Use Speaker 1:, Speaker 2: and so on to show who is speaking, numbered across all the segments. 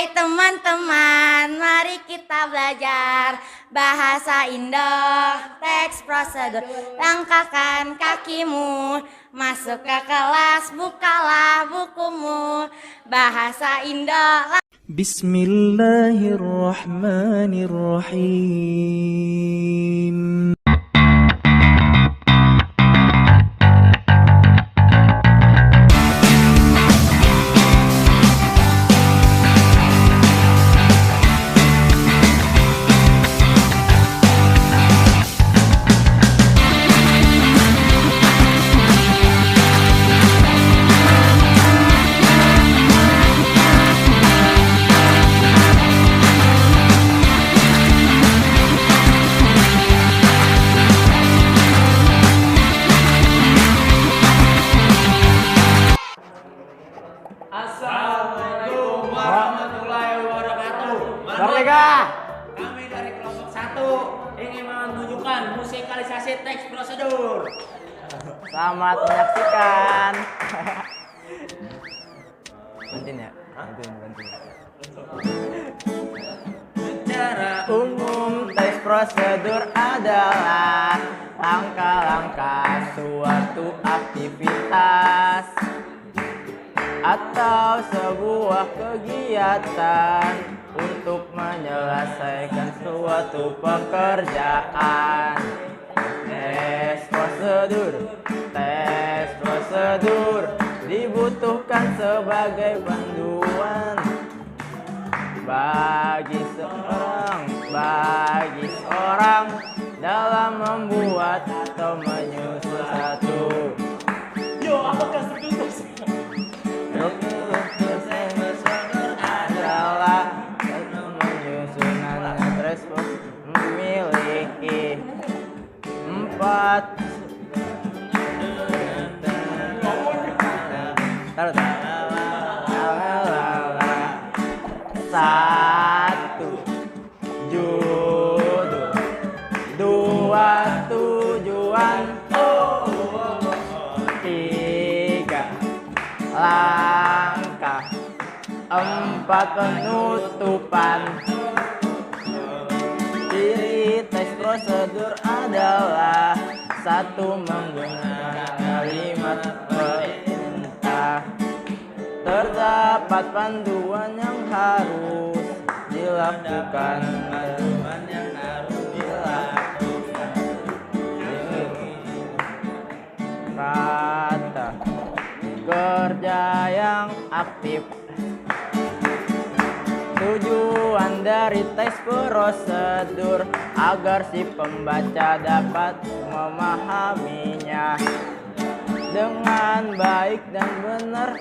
Speaker 1: Hai teman-teman, mari kita belajar bahasa Indo, teks prosedur. Langkahkan kakimu, masuk ke kelas, bukalah bukumu. Bahasa Indo.
Speaker 2: Bismillahirrahmanirrahim.
Speaker 3: Assalamualaikum warahmatullahi wabarakatuh.
Speaker 4: Merdeka!
Speaker 3: Kami dari kelompok 1 ingin menunjukkan musikalisasi teks prosedur.
Speaker 4: Selamat menyaksikan. Bantuin ya? Bantuin.
Speaker 3: Secara
Speaker 4: Umum teks prosedur adalah langkah-langkah suatu aktivitas atau sebuah kegiatan untuk menyelesaikan suatu pekerjaan. Tes prosedur dibutuhkan sebagai panduan bagi seorang dalam membuat atau menyusun satu adalah penyusunan teks memiliki 4 satu judul, 2 tujuan, 3 langkah, 4 penutupan. Ciri teks prosedur adalah 1 menggunakan kalimat perintah. Terdapat panduan yang harus dilakukan. Kata kerja yang aktif. Tujuan dari teks prosedur agar si pembaca dapat memahaminya dengan baik dan benar.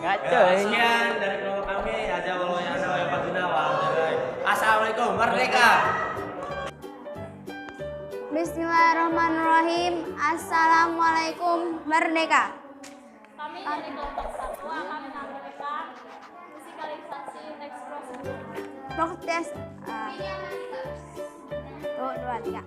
Speaker 4: Ngaco.
Speaker 3: sekian dari kelompok kami. Assalamualaikum, merdeka.
Speaker 5: Bismillahirrahmanirrahim. Assalamualaikum, merdeka.
Speaker 6: Kami dari kelompok 1 akan menampilkan musikalisasi teks prosedur.
Speaker 5: Prokes. 1, 2, 3.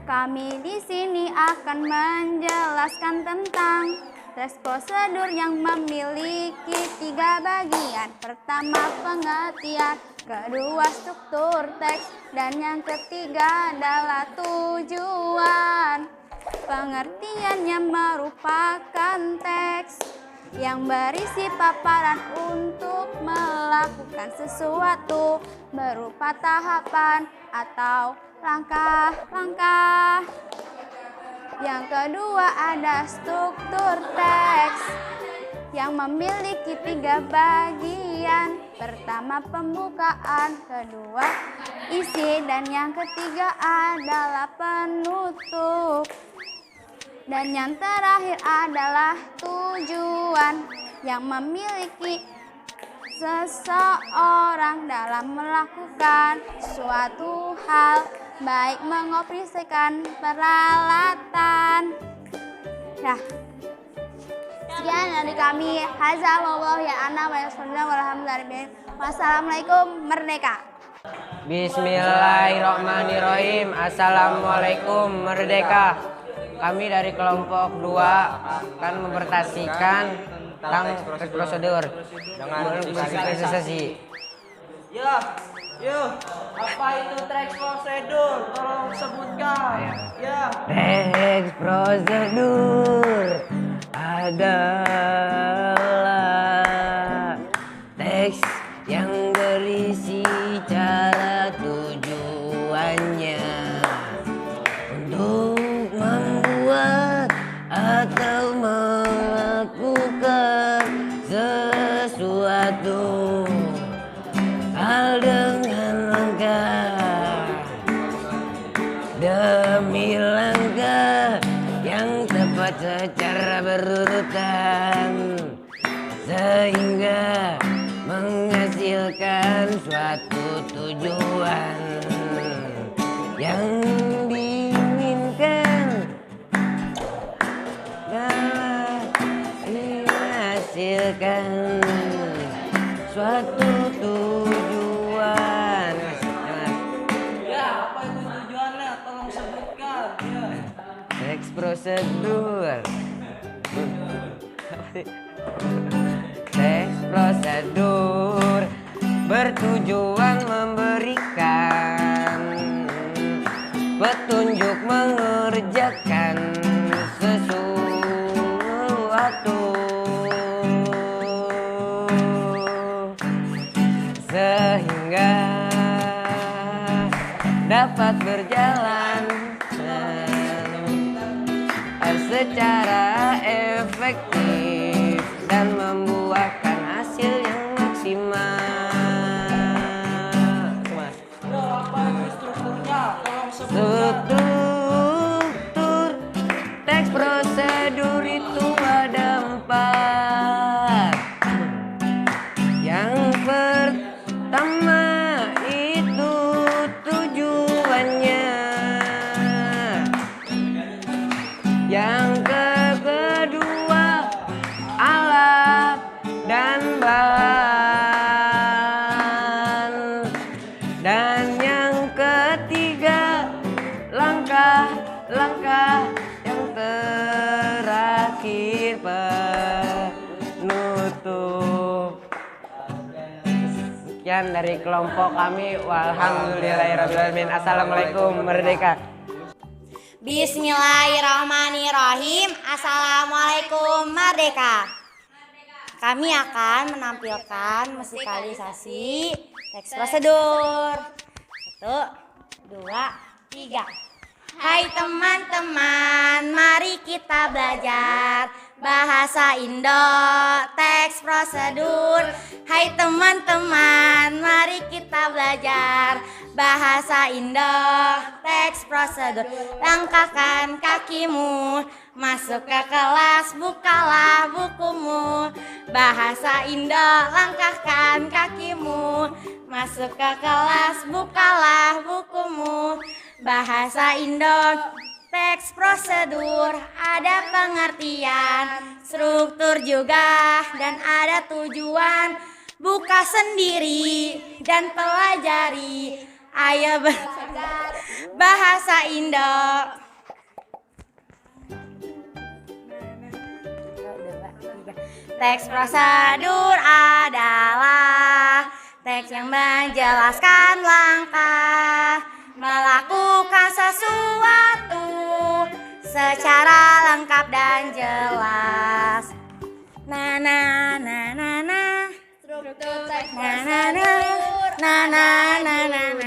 Speaker 5: Kami di sini akan menjelaskan tentang teks prosedur yang memiliki 3 bagian. Pertama, pengertian, kedua, struktur teks, dan yang ketiga adalah tujuan. Pengertiannya merupakan teks yang berisi paparan untuk melakukan sesuatu berupa tahapan atau langkah-langkah. Yang kedua ada struktur teks yang memiliki 3 bagian. Pertama, pembukaan, kedua, isi, dan yang ketiga adalah penutup. Dan yang terakhir adalah tujuan yang memiliki seseorang dalam melakukan suatu hal, baik mengoperasikan peralatan. Nah, sekian dari kami. Haza wallahu ya ana wa Wassalamualaikum merdeka.
Speaker 7: Bismillahirrahmanirrahim. Assalamualaikum Merdeka. Kami dari kelompok 2 akan mempresentasikan tentang prosedur dengan sosialisasi.
Speaker 4: Apa itu teks prosedur? Tolong sebutkan. Ya.
Speaker 7: Teks prosedur adalah teks yang berisi cara tujuannya untuk membuat atau melakukan sesuatu hal dengan langkah demi langkah yang tepat secara berurutan sehingga menghasilkan suatu tujuan yang diinginkan dalam menghasilkan suatu tujuan.
Speaker 4: Ya, apa itu tujuannya? Tolong sebutkan. Ya.
Speaker 7: Teks prosedur. Teks prosedur bertujuan memberikan petunjuk mengerjakan sesuatu sehingga dapat berjalan secara efektif dan membuahkan hasil yang maksimal.
Speaker 4: Apa itu strukturnya? Tolong sebutkan.
Speaker 7: Struktur teks prosedur itu ada 4. Yang pertama itu tujuannya. Yang kedua alat dan bahan. Dan yang ketiga langkah-langkah yang terakhir penutup. Sekian dari kelompok kami. Walhamdulillahirrahmanirrahim. Assalamualaikum Merdeka.
Speaker 1: Bismillahirrahmanirrahim. Assalamualaikum Merdeka. Kami akan menampilkan musikalisasi teks prosedur. 1, 2, 3. Hai teman-teman, mari kita belajar bahasa Indo teks prosedur. Hai teman-teman, mari kita belajar bahasa Indo teks prosedur. Langkahkan kakimu, masuk ke kelas, bukalah bukumu. Bahasa Indo, langkahkan kakimu, masuk ke kelas, bukalah bukumu. Bahasa Indo teks prosedur, ada pengertian, struktur juga, dan ada tujuan. Buka sendiri dan pelajari. Ayo belajar bahasa Indo. Teks prosedur adalah teks yang menjelaskan langkah melakukan sesuatu secara lengkap dan jelas. Na na na na na.
Speaker 6: Struktur teks
Speaker 1: Na na na na na na na na.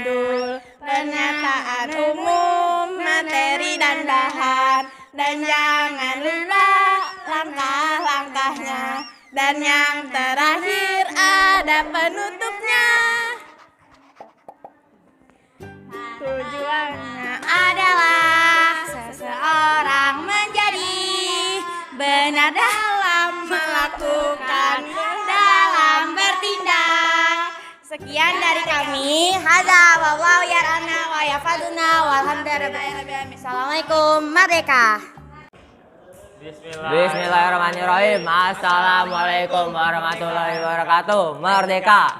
Speaker 1: Pernyataan umum, materi dan bahan, dan jangan lupa langkah-langkahnya. Dan yang terakhir ada penutupnya. Tujuannya adalah seseorang menjadi benar dalam melakukan, dalam bertindak. Sekian dari kami. Hadza wallahu yarana wa yafaduna walhamdulillah. Assalamualaikum Merdeka.
Speaker 4: Bismillahirrahmanirrahim. Assalamualaikum warahmatullahi wabarakatuh. Merdeka.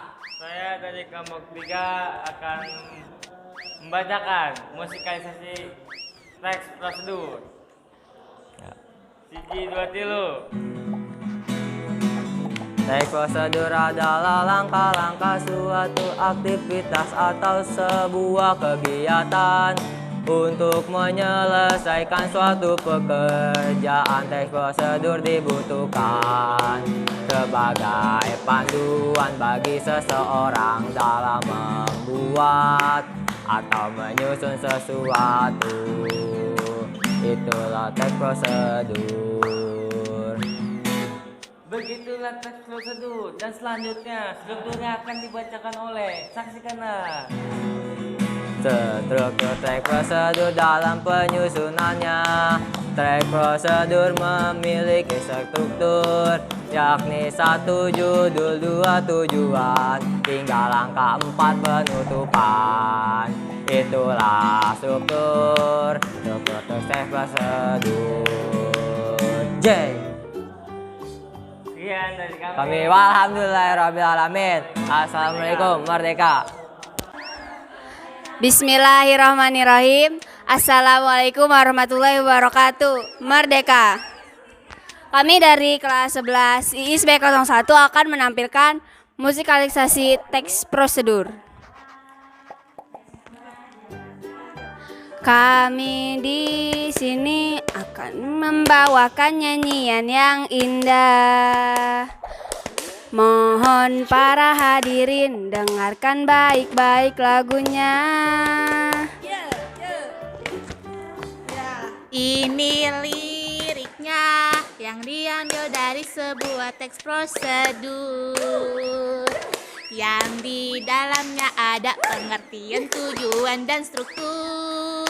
Speaker 8: Saya dari kelompok 3 akan membacakan musikalisasi teks prosedur. Siji dua tilu.
Speaker 7: Teks prosedur adalah langkah-langkah suatu aktivitas atau sebuah kegiatan untuk menyelesaikan suatu pekerjaan. Teks prosedur dibutuhkan sebagai panduan bagi seseorang dalam membuat atau menyusun sesuatu. Itulah teks prosedur.
Speaker 8: Begitulah teks prosedur dan selanjutnya strukturnya akan dibacakan oleh saksikanlah.
Speaker 7: Struktur teks prosedur dalam penyusunannya. Teks prosedur memiliki struktur, yakni 1 judul, 2 tujuan, hingga langkah 4 penutupan. Itulah struktur teks prosedur. J.
Speaker 8: Sekian dari kami.
Speaker 7: Kami walhamdulillahirrahmanirrahim. Assalamualaikum, merdeka.
Speaker 5: Bismillahirrahmanirrahim. Assalamualaikum warahmatullahi wabarakatuh. Merdeka. Kami dari kelas 11 IIS B01 akan menampilkan musikalisasi teks prosedur. Kami di sini akan membawakan nyanyian yang indah. Mohon para hadirin dengarkan baik-baik lagunya.
Speaker 1: Ini liriknya yang diambil dari sebuah teks prosedur yang di dalamnya ada pengertian, tujuan, dan struktur.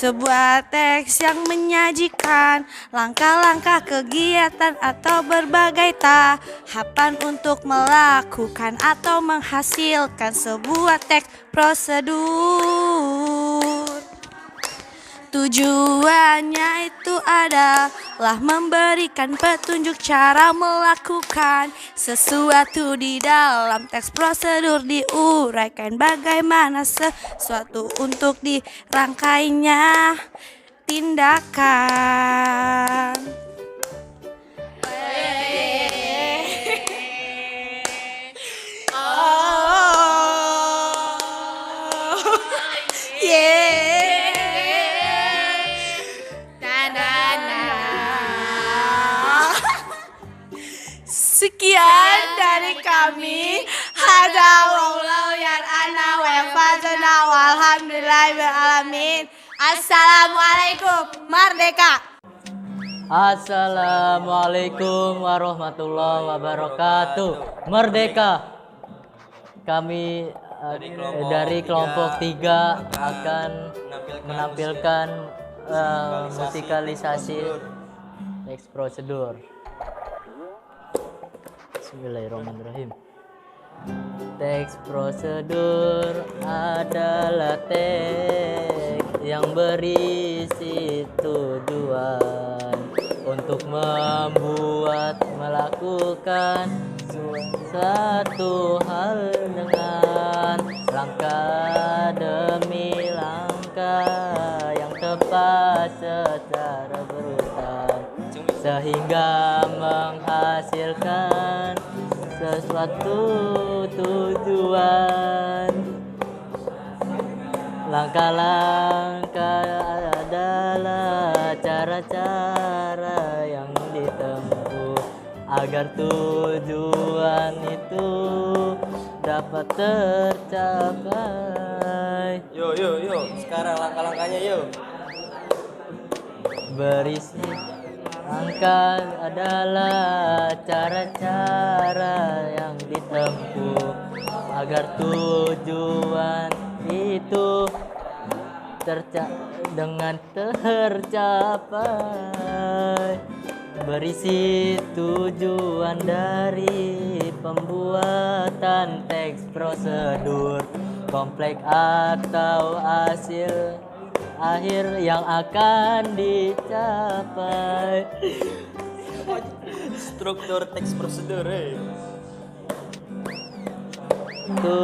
Speaker 4: Sebuah teks yang menyajikan langkah-langkah kegiatan atau berbagai tahapan untuk melakukan atau menghasilkan sebuah teks prosedur. Tujuannya itu adalah memberikan petunjuk cara melakukan sesuatu. Di dalam teks prosedur diuraikan bagaimana sesuatu untuk dirangkainya tindakan.
Speaker 1: Sekian dari kami. Hada wallahu yar'ana wa yafazana walhamdulillahirrahmanirrahim. Assalamualaikum, merdeka.
Speaker 9: Assalamualaikum warahmatullahi wabarakatuh. Merdeka. Kami dari kelompok 3 akan menampilkan musikalisasi teks prosedur. Bismillahirrahmanirrahim. Teks prosedur adalah teks yang berisi tujuan untuk membuat, melakukan suatu hal dengan langkah demi langkah yang tepat secara berurutan sehingga menghasilkan sesuatu tujuan. Langkah-langkah adalah cara-cara yang ditempuh agar tujuan itu dapat tercapai.
Speaker 3: Yuk, sekarang langkah-langkahnya yuk.
Speaker 9: Berisi langkah adalah cara-cara yang ditempuh agar tujuan itu dengan tercapai. Berisi tujuan dari pembuatan teks prosedur kompleks atau hasil akhir yang akan dicapai.
Speaker 7: Struktur teks prosedur.
Speaker 9: Itu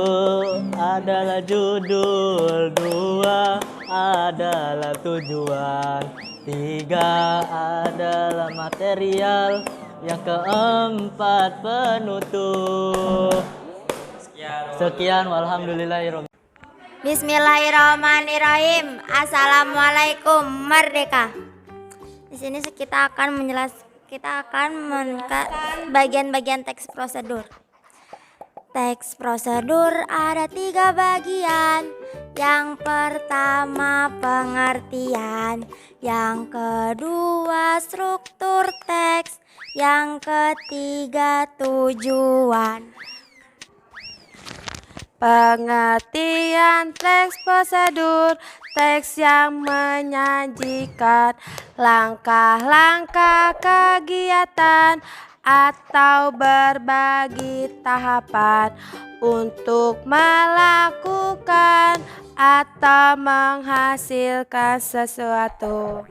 Speaker 9: adalah judul, 2 adalah tujuan, 3 adalah material, yang keempat penutup. Sekian, walhamdulillahirobbilalamin.
Speaker 1: Bismillahirrahmanirrahim. Assalamualaikum merdeka. Di sini kita akan menjelaskan bagian-bagian teks prosedur. Teks prosedur ada 3 bagian. Yang pertama pengertian, yang kedua struktur teks, yang ketiga tujuan. Pengertian teks prosedur, teks yang menyajikan langkah-langkah kegiatan atau berbagi tahapan untuk melakukan atau menghasilkan sesuatu.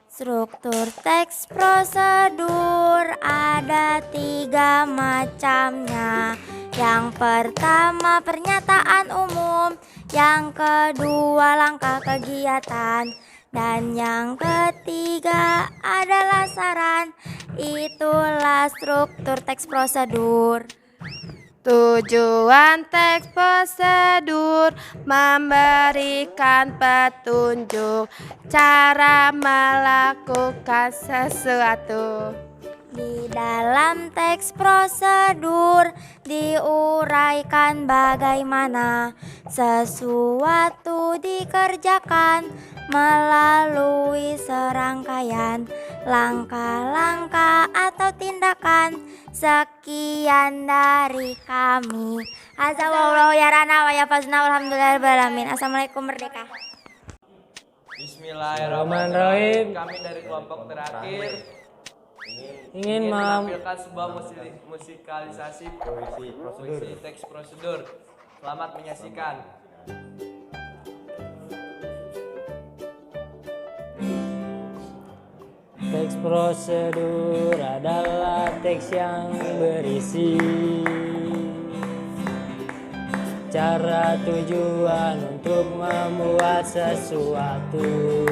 Speaker 1: Struktur teks prosedur ada 3 macamnya. Yang pertama pernyataan umum, yang kedua langkah kegiatan, dan yang ketiga adalah saran. Itulah struktur teks prosedur. Tujuan teks prosedur memberikan petunjuk cara melakukan sesuatu. Di dalam teks prosedur diuraikan bagaimana sesuatu dikerjakan melalui serangkaian langkah-langkah atau tindakan. Sekian dari kami. Azawallahu ya rana wa ya fazna walhamdulillahirobbilalamin. Assalamualaikum merdeka.
Speaker 8: Bismillahirrahmanirrahim. Kami dari kelompok terakhir ingin menampilkan sebuah musikalisasi puisi teks prosedur. Selamat menyaksikan.
Speaker 9: Teks prosedur adalah teks yang berisi cara tujuan untuk membuat sesuatu,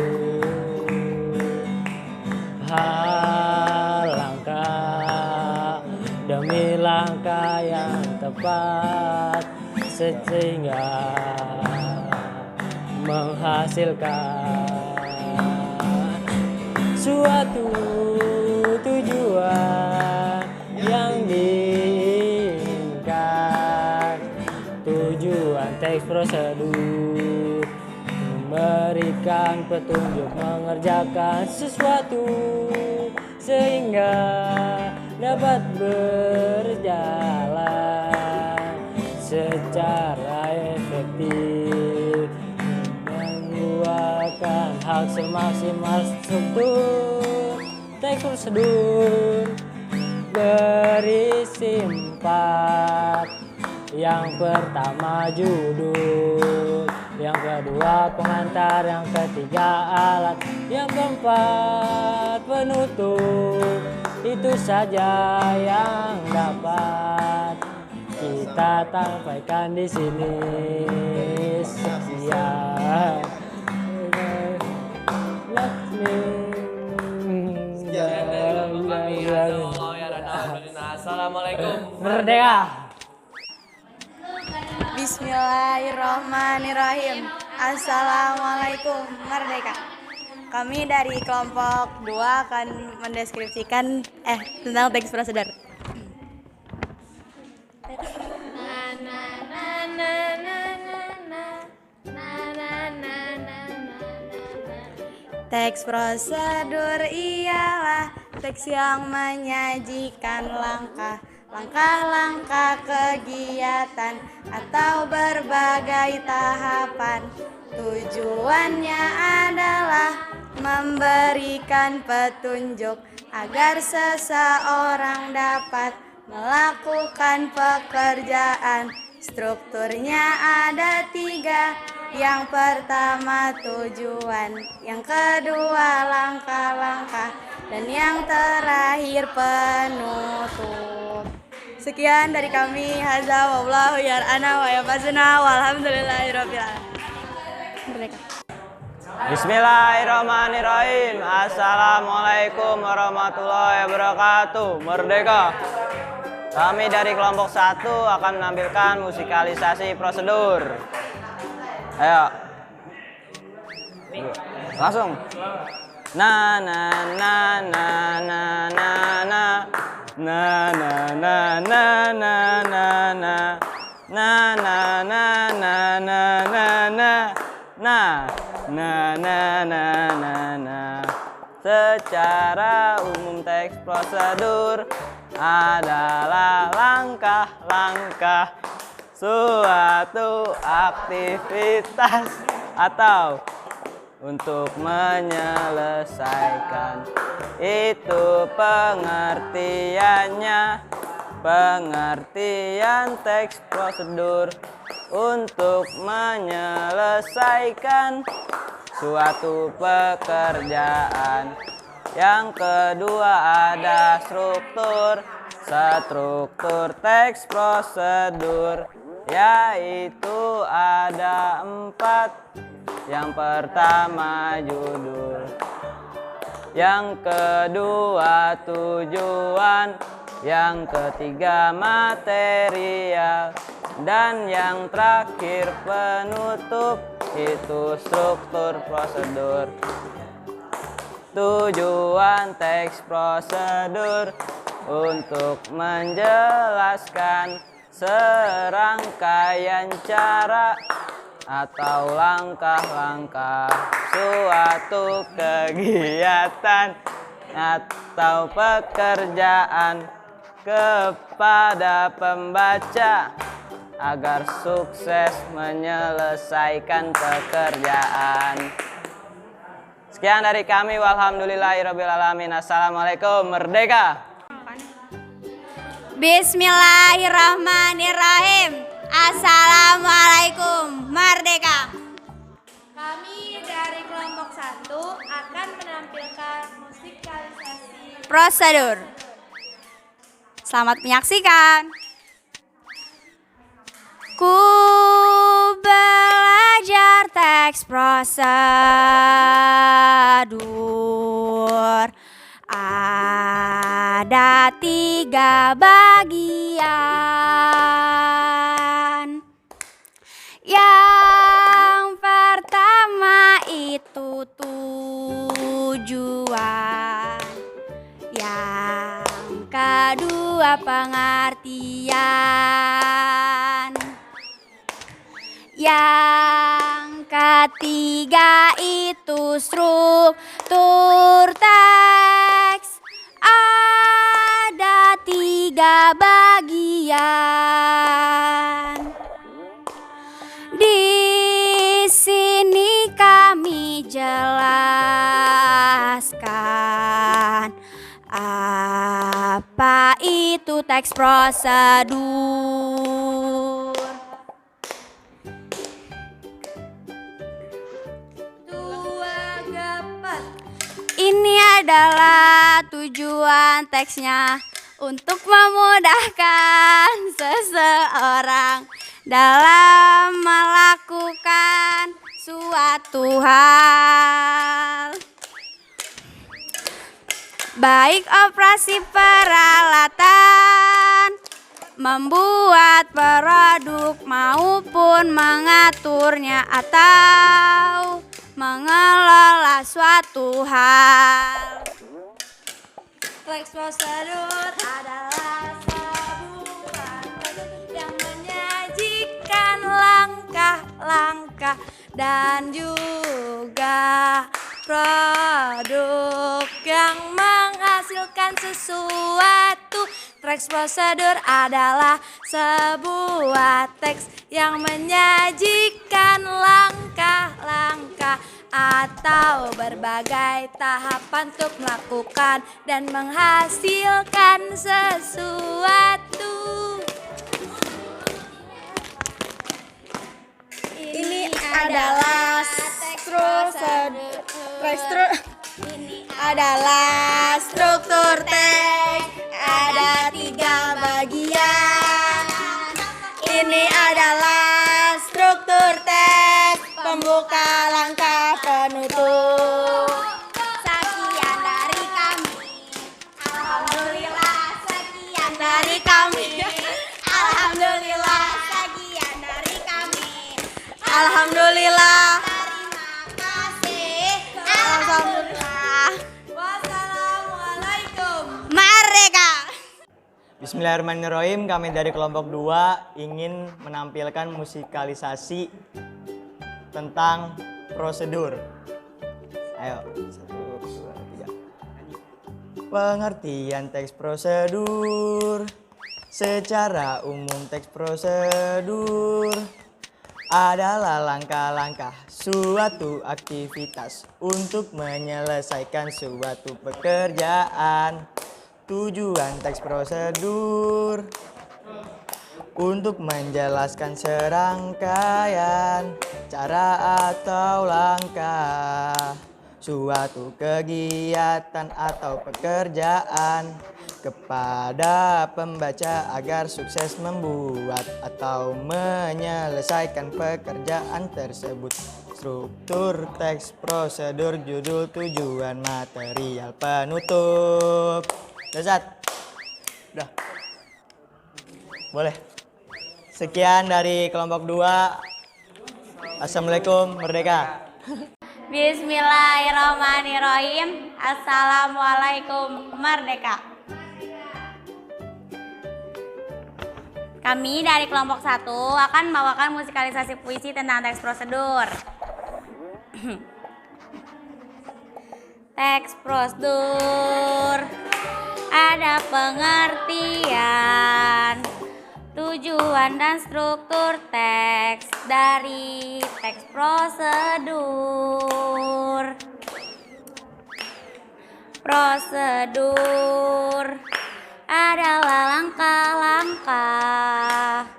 Speaker 9: langkah demi langkah yang tepat sehingga menghasilkan suatu tujuan yang diinginkan. Tujuan teks prosedur memberikan petunjuk mengerjakan sesuatu sehingga dapat berjalan secara efektif, membuahkan hak semaksimal. Struktur teks prosedur berisi 4. Yang pertama judul, yang kedua pengantar, yang ketiga alat, yang keempat penutup. Itu saja yang dapat kita sampaikan di sini. Sekian.
Speaker 8: Assalamualaikum
Speaker 9: Merdeka.
Speaker 1: Bismillahirrahmanirrahim. Assalamualaikum merdeka. Kami dari kelompok 2 akan mendeskripsikan tentang teks prosedur. Teks prosedur ialah teks yang menyajikan langkah-langkah kegiatan atau berbagai tahapan. Tujuannya adalah memberikan petunjuk agar seseorang dapat melakukan pekerjaan. Strukturnya ada 3. Yang pertama tujuan, yang kedua langkah-langkah, dan yang terakhir penutup. Sekian dari kami. Hadza wallahu yar'ana wa yafazna walhamdulillahirabbil alamin.
Speaker 7: Bismillahirrahmanirrahim. Assalamualaikum warahmatullahi wabarakatuh. Merdeka. Kami dari kelompok 1 akan menampilkan musikalisasi prosedur. Ayo. Langsung. Na na na na na na na na na na na na na na na na na na na. Secara umum teks prosedur adalah langkah-langkah suatu aktivitas atau untuk menyelesaikan. Itu pengertiannya. Pengertian teks prosedur untuk menyelesaikan suatu pekerjaan. Yang kedua ada struktur. Struktur teks prosedur yaitu ada 4. Yang pertama judul, yang kedua tujuan, yang ketiga material, dan yang terakhir penutup. Itu struktur prosedur. Tujuan teks prosedur untuk menjelaskan serangkaian cara atau langkah-langkah suatu kegiatan atau pekerjaan kepada pembaca agar sukses menyelesaikan pekerjaan. Sekian dari kami. Walhamdulillahirabbil alamin. Assalamualaikum. Merdeka.
Speaker 5: Bismillahirrahmanirrahim. Assalamualaikum. Merdeka.
Speaker 1: Kami dari kelompok 1 akan menampilkan musikalisasi
Speaker 5: Prosedur. Selamat menyaksikan. Ku belajar teks prosedur. Ada 3 bagian. Yang pertama itu tujuan. Yang kedua pengertian. Yang ketiga itu struktur teks. Ada 3 bagian. Di sini kami jelaskan apa itu teks prosedur. Ini adalah tujuan teksnya untuk memudahkan seseorang dalam melakukan suatu hal. Baik operasi peralatan, membuat produk maupun mengaturnya atau mengelola suatu hal. Teks prosedur adalah sebuah yang menyajikan langkah-langkah dan juga produk yang menghasilkan sesuatu. Teks prosedur adalah sebuah teks yang menyajikan langkah-langkah atau berbagai tahapan untuk melakukan dan menghasilkan sesuatu.
Speaker 1: Ini adalah struktur teks. Ada 3 bagian. Ini adalah struktur teks. Pembuka, langkah, penutup.
Speaker 5: Sekian dari kami.
Speaker 1: Alhamdulillah, sekian dari kami. Alhamdulillah, sekian dari kami. Alhamdulillah. Terima kasih. Alhamdulillah.
Speaker 5: Wassalamualaikum.
Speaker 1: Merdeka.
Speaker 10: Bismillahirrahmanirrahim, kami dari kelompok 2 ingin menampilkan musikalisasi tentang prosedur. Ayo, 1, 2, 3. Pengertian teks prosedur. Secara umum teks prosedur adalah langkah-langkah suatu aktivitas untuk menyelesaikan suatu pekerjaan. Tujuan teks prosedur untuk menjelaskan serangkaian cara atau langkah suatu kegiatan atau pekerjaan kepada pembaca agar sukses membuat atau menyelesaikan pekerjaan tersebut. Struktur teks prosedur, judul, tujuan, material, penutup. Dasar. Udah. Boleh. Sekian dari kelompok 2. Assalamualaikum, merdeka.
Speaker 5: Bismillahirrahmanirrahim. Assalamualaikum, merdeka. Kami dari kelompok 1 akan membawakan musikalisasi puisi tentang teks prosedur. Teks prosedur ada pengertian, tujuan dan struktur teks dari teks prosedur. Prosedur adalah langkah-langkah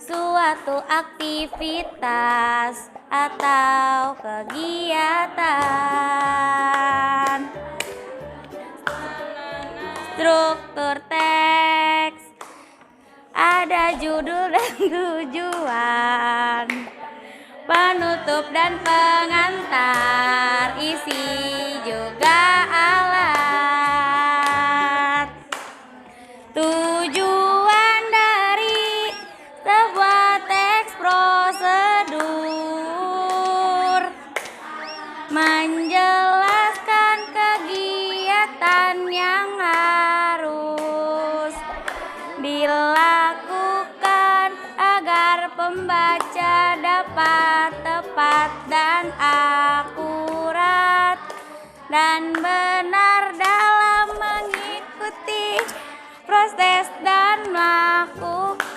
Speaker 5: suatu aktivitas atau kegiatan. Struktur teks ada judul dan tujuan, penutup dan pengantar, isi juga alat. Tujuan dari sebuah teks prosedur menjelaskan kegiatan yang harus dilakukan agar pembaca dapat tepat dan akurat dan benar dalam mengikuti proses dan melakukan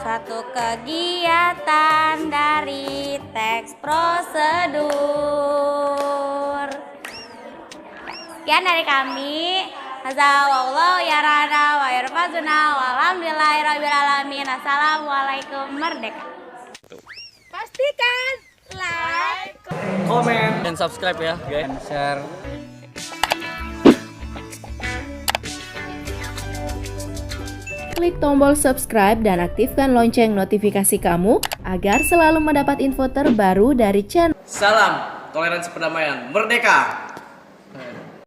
Speaker 5: suatu kegiatan dari teks prosedur. Sekian dari kami. Hazawallahu yarana wa yarfazuna walhamdulillahirabbil alamin. Assalamualaikum, merdeka.
Speaker 1: Pastikan like,
Speaker 8: Komen dan subscribe ya, guys. Share.
Speaker 11: Klik tombol subscribe dan aktifkan lonceng notifikasi kamu agar selalu mendapat info terbaru dari channel.
Speaker 8: Salam toleransi perdamaian, merdeka.